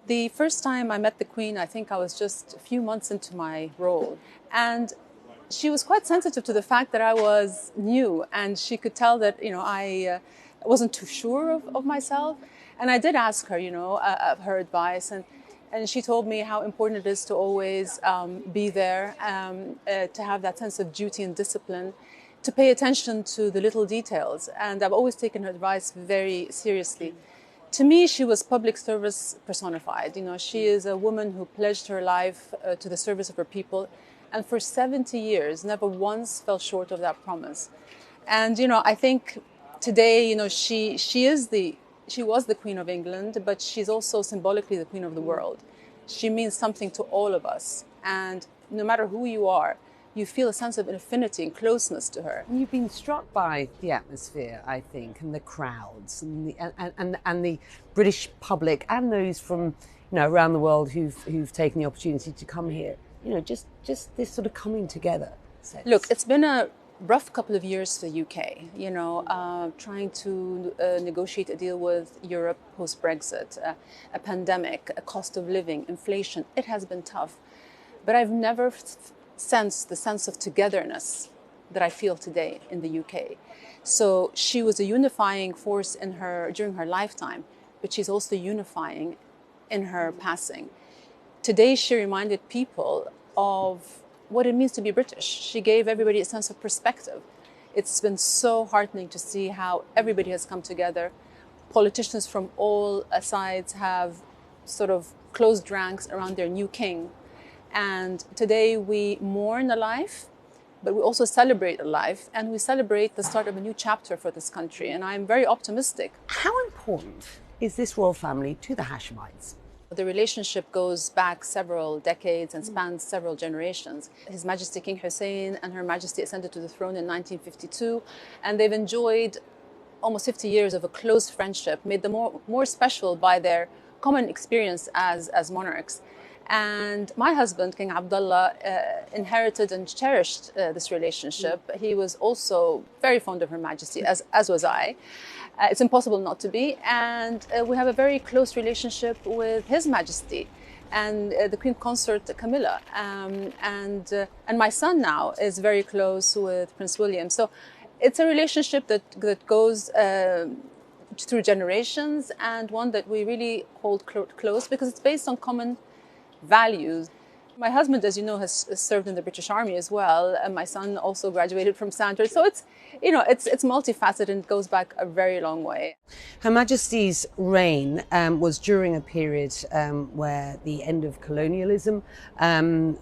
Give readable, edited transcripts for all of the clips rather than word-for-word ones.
The first time I met the Queen, I think I was just a few months into my role. And she was quite sensitive to the fact that I was new, and she could tell that, I wasn't too sure of myself. And I did ask her, her advice, and she told me how important it is to always be there, to have that sense of duty and discipline, to pay attention to the little details. And I've always taken her advice very seriously. To me, she was public service personified. She is a woman who pledged her life to the service of her people, and for 70 years, never once fell short of that promise. And I think today, she was the Queen of England, but she's also symbolically the Queen of the world. She means something to all of us, and no matter who you are, you feel a sense of affinity and closeness to her. You've been struck by the atmosphere, I think, and the crowds, and the British public, and those from around the world who've taken the opportunity to come here. Just this sort of coming together sense. Look, it's been a rough couple of years for the UK. Trying to negotiate a deal with Europe post-Brexit, a pandemic, a cost of living, inflation. It has been tough, but I've never sensed the sense of togetherness that I feel today in the UK. So she was a unifying force during her lifetime, but she's also unifying in her passing. Today she reminded people of what it means to be British. She gave everybody a sense of perspective. It's been so heartening to see how everybody has come together. Politicians from all sides have sort of closed ranks around their new king. And today we mourn a life, but we also celebrate a life, and we celebrate the start of a new chapter for this country. And I'm very optimistic. How important is this royal family to the Hashemites? The relationship goes back several decades and spans several generations. His Majesty King Hussein and Her Majesty ascended to the throne in 1952, and they've enjoyed almost 50 years of a close friendship, made them more special by their common experience as monarchs. And my husband, King Abdullah, inherited and cherished this relationship. He was also very fond of Her Majesty, as was I. It's impossible not to be. And we have a very close relationship with His Majesty and the Queen Consort Camilla. And my son now is very close with Prince William. So it's a relationship that goes through generations, and one that we really hold close because it's based on common values. My husband, as you know, has served in the British Army as well, and my son also graduated from Sandhurst. So it's multifaceted and goes back a very long way. Her Majesty's reign was during a period where the end of colonialism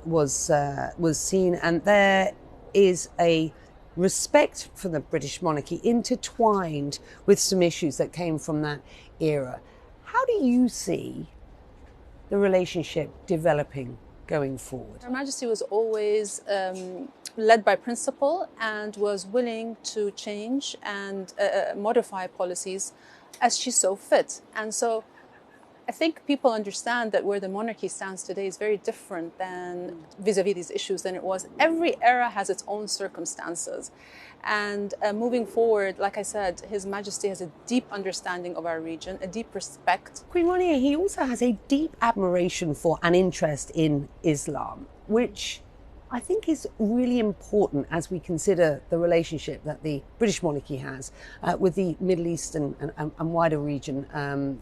was seen, and there is a respect for the British monarchy intertwined with some issues that came from that era. How do you see the relationship developing going forward? Her Majesty was always led by principle and was willing to change and modify policies as she saw fit. And so I think people understand that where the monarchy stands today is very different than vis-a-vis these issues than it was. Every era has its own circumstances. And moving forward, like I said, His Majesty has a deep understanding of our region, a deep respect. Queen Rania, he also has a deep admiration for and interest in Islam, which I think is really important as we consider the relationship that the British monarchy has with the Middle East and wider region,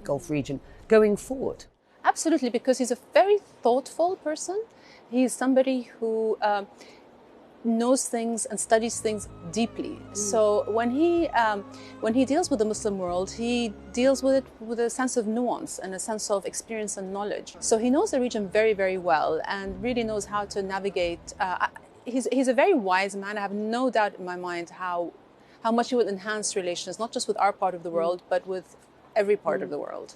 Gulf region, going forward. Absolutely, because he's a very thoughtful person. He's somebody who knows things and studies things deeply. So when he deals with the Muslim world, he deals with it with a sense of nuance and a sense of experience and knowledge. So he knows the region very, very well and really knows how to navigate. He's a very wise man. I have no doubt in my mind how much he will enhance relations, not just with our part of the world, but with every part of the world.